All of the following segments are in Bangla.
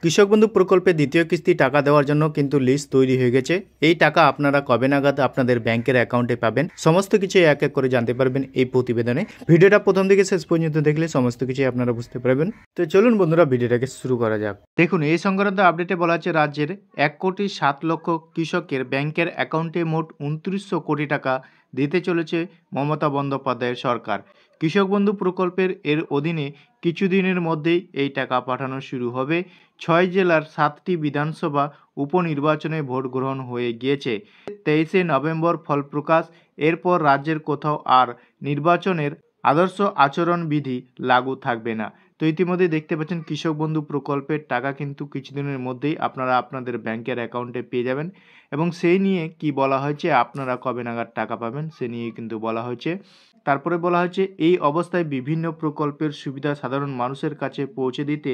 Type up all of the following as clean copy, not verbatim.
কৃষক বন্ধু প্রকল্পে দ্বিতীয় কিস্তি টাকা দেওয়ার জন্য কিন্তু লিস্ট তৈরি হয়ে গেছে। এই টাকা আপনারা কবে নাগাদ আপনাদের ব্যাংকের অ্যাকাউন্টে পাবেন সমস্ত কিছু এক এক করে জানতে পারবেন এই প্রতিবেদনে। ভিডিওটা প্রথম থেকে শেষ পর্যন্ত দেখলে সমস্ত কিছুই আপনারা বুঝতে পারবেন। তো চলুন বন্ধুরা ভিডিওটাকে শুরু করা যাক। দেখুন, এই সংক্রান্ত আপডেটে বলা আছে রাজ্যের 1,07,00,000 কৃষকের ব্যাংকের অ্যাকাউন্টে মোট 2900 কোটি টাকা দিতে চলেছে মমতা বন্দ্যোপাধ্যায়ের সরকার। কৃষক বন্ধু প্রকল্পের এর অধীনে কিছুদিনের মধ্যেই এই টাকা পাঠানো শুরু হবে। 6 জেলার 7টি বিধানসভা উপনির্বাচনে ভোট গ্রহণ হয়ে গিয়েছে। 23শে নভেম্বর ফল প্রকাশ। এরপর রাজ্যের কোথাও আর নির্বাচনের আদর্শ আচরণবিধি লাগু থাকবে না। তো ইতিমধ্যে দেখতে পাচ্ছেন কৃষক বন্ধু প্রকল্পের টাকা কিন্তু কিছুদিনের মধ্যেই আপনারা আপনাদের ব্যাংকের অ্যাকাউন্টে পেয়ে যাবেন, এবং সেই নিয়ে কি বলা হয়েছে, আপনারা কবে নাগাদ টাকা পাবেন সে নিয়ে কিন্তু বলা হয়েছে। তারপরে বলা হয়েছে এই অবস্থায় বিভিন্ন প্রকল্পের সুবিধা সাধারণ মানুষের কাছে পৌঁছে দিতে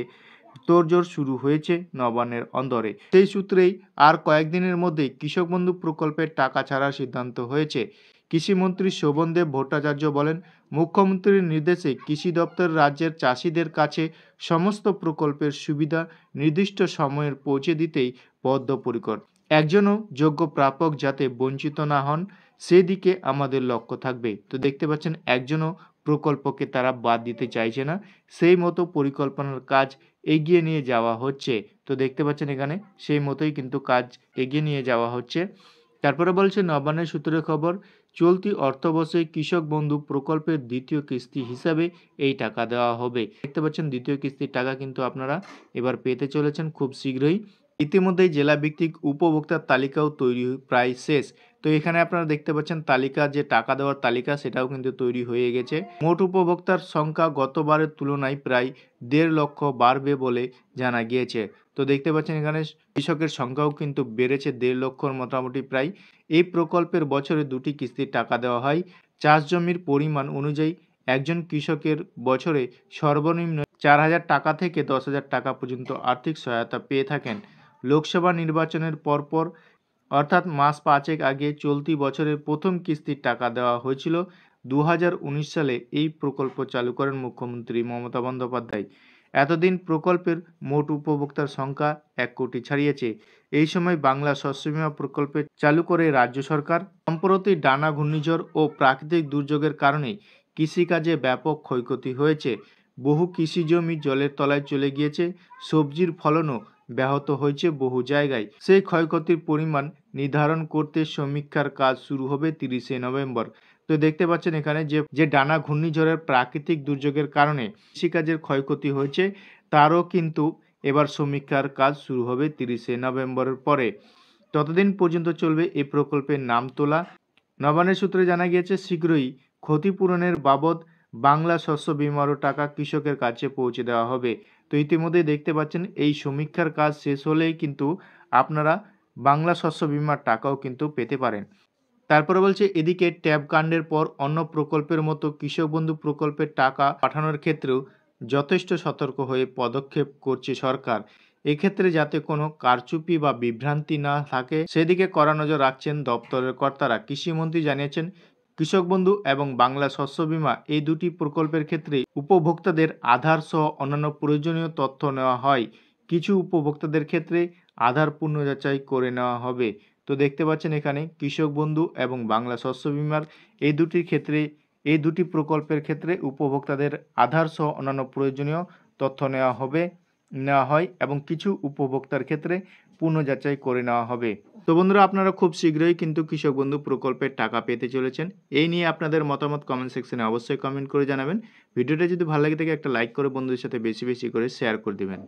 তোড়জোড় শুরু হয়েছে নবান্নের অন্দরে। সেই সূত্রেই আর কয়েকদিনের মধ্যেই কৃষক বন্ধু প্রকল্পের টাকা ছাড়ার সিদ্ধান্ত হয়েছে। কৃষিমন্ত্রী শোভনদেব ভট্টাচার্য বলেন, মুখ্যমন্ত্রীর নির্দেশে কৃষি দপ্তর রাজ্যের চাষিদের কাছে সমস্ত প্রকল্পের সুবিধা নির্দিষ্ট সময়ের পৌঁছে দিতেই বদ্ধপরিকর। একজনও যোগ্য প্রাপক যাতে বঞ্চিত না হন সেদিকে আমাদের লক্ষ্য থাকবে। তো দেখতে পাচ্ছেন একজনও প্রকল্পকে তারা বাদ দিতে চাইছে না, সেই মতো পরিকল্পনার কাজ এগিয়ে নিয়ে যাওয়া হচ্ছে। তো দেখতে পাচ্ছেন এখানে সেই মতোই কিন্তু কাজ এগিয়ে নিয়ে যাওয়া হচ্ছে। তারপরে বলছে নবান্নের সূত্রের খবর, চলতি অর্থবর্ষে কৃষক বন্ধু প্রকল্পের দ্বিতীয় কিস্তি হিসাবে এই টাকা দেওয়া হবে। দেখতে পাচ্ছেন দ্বিতীয় কিস্তির টাকা কিন্তু আপনারা এবার পেতে চলেছেন খুব শীঘ্রই। ইতিমধ্যেই জেলাভিত্তিক উপভোক্তার তালিকাও তৈরি প্রায় শেষ। তো এখানে আপনারা দেখতে পাচ্ছেন তালিকা, যে টাকা দেওয়ার তালিকা সেটাও কিন্তু তৈরি হয়ে গেছে। মোট উপভোক্তার সংখ্যা গতবারের তুলনায় প্রায় 1.5 লক্ষ বাড়বে বলে জানা গিয়েছে। তো দেখতে পাচ্ছেন এখানে কৃষকের সংখ্যাও কিন্তু বেড়েছে 1.5 লক্ষর মোটামুটি প্রায়। এই প্রকল্পের বছরে 2টি কিস্তির টাকা দেওয়া হয়। চাষ জমির পরিমাণ অনুযায়ী একজন কৃষকের বছরে সর্বনিম্ন 4,000 টাকা থেকে 10,000 টাকা পর্যন্ত আর্থিক সহায়তা পেয়ে থাকেন। লোকসভা নির্বাচনের পরপর অর্থাৎ মাস 5 আগে চলতি বছরের প্রথম কিস্তির টাকা দেওয়া হয়েছিল। 2019 সালে এই প্রকল্প চালু করেন মুখ্যমন্ত্রী মমতা বন্দ্যোপাধ্যায়। এতদিন প্রকল্পের মোট উপভোক্তার সংখ্যা 1 কোটি ছাড়িয়েছে। এই সময় বাংলা শস্য বীমা প্রকল্পে চালু করে রাজ্য সরকার। সম্প্রতি ডানা ঘূর্ণিঝড় ও প্রাকৃতিক দুর্যোগের কারণে কৃষিকাজে ব্যাপক ক্ষয়ক্ষতি হয়েছে। বহু কৃষিজমি জলের তলায় চলে গিয়েছে, সবজির ফলনও ব্যাহত হয়েছে বহু জায়গায়। সেই ক্ষয়ক্ষতির পরিমাণ নির্ধারণ করতে সমীক্ষার কাজ শুরু হবে 30শে নভেম্বর। তো দেখতে পাচ্ছেন এখানে যে ডানা ঘূর্ণিঝড়ের প্রাকৃতিক দুর্যোগের কারণে কৃষিকাজের ক্ষয়ক্ষতি হয়েছে তারও কিন্তু এবার সমীক্ষার কাজ শুরু হবে 30শে নভেম্বরের পরে। ততদিন পর্যন্ত চলবে এই প্রকল্পের নাম তোলা। নবান্নের সূত্রে জানা গিয়েছে শীঘ্রই ক্ষতিপূরণের বাবদ বাংলা শস্য বীমারও টাকা কৃষকের কাছে পৌঁছে দেওয়া হবে। তো ইতিমধ্যেই দেখতে পাচ্ছেন এই সমীক্ষার কাজ শেষ হলেই কিন্তু আপনারা বাংলা শস্য বীমার টাকাও কিন্তু পেতে পারেন। তারপরে বলছে এদিকে ট্যাব কাণ্ডের পর অন্য প্রকল্পের মতো কৃষক বন্ধু প্রকল্পের টাকা পাঠানোর ক্ষেত্রেও যথেষ্ট সতর্ক হয়ে পদক্ষেপ করছে সরকার। এক্ষেত্রে যাতে কোনো কারচুপি বা বিভ্রান্তি না থাকে সেদিকে কড়া নজর রাখছেন দপ্তরের কর্তারা। কৃষিমন্ত্রী জানিয়েছেন, কৃষক বন্ধু এবং বাংলা শস্য বীমা এই দুটি প্রকল্পের ক্ষেত্রে উপভোক্তাদের আধার সহ অন্যান্য প্রয়োজনীয় তথ্য নেওয়া হয়। কিছু উপভোক্তাদের ক্ষেত্রে আধার পূর্ণ যাচাই করে নেওয়া হবে। তো দেখতে পাচ্ছেন এখানে কৃষক বন্ধু এবং বাংলা শস্য বীমার এই দুটি প্রকল্পের ক্ষেত্রে উপভোক্তাদের আধার সহ অন্যান্য প্রয়োজনীয় তথ্য নেওয়া হয় এবং কিছু উপভোক্তার ক্ষেত্রে পূর্ণ যাচাই করে নেওয়া হবে। তো বন্ধুরা, আপনারা খুব শীঘ্রই কিন্তু কৃষক বন্ধু প্রকল্পের টাকা পেতে চলেছেন। এই নিয়ে আপনাদের মতামত কমেন্ট সেকশনে অবশ্যই কমেন্ট করে জানাবেন। ভিডিওটা যদি ভালো লাগে থাকে একটা লাইক করে বন্ধুদের সাথে বেশি বেশি করে শেয়ার করে দেবেন।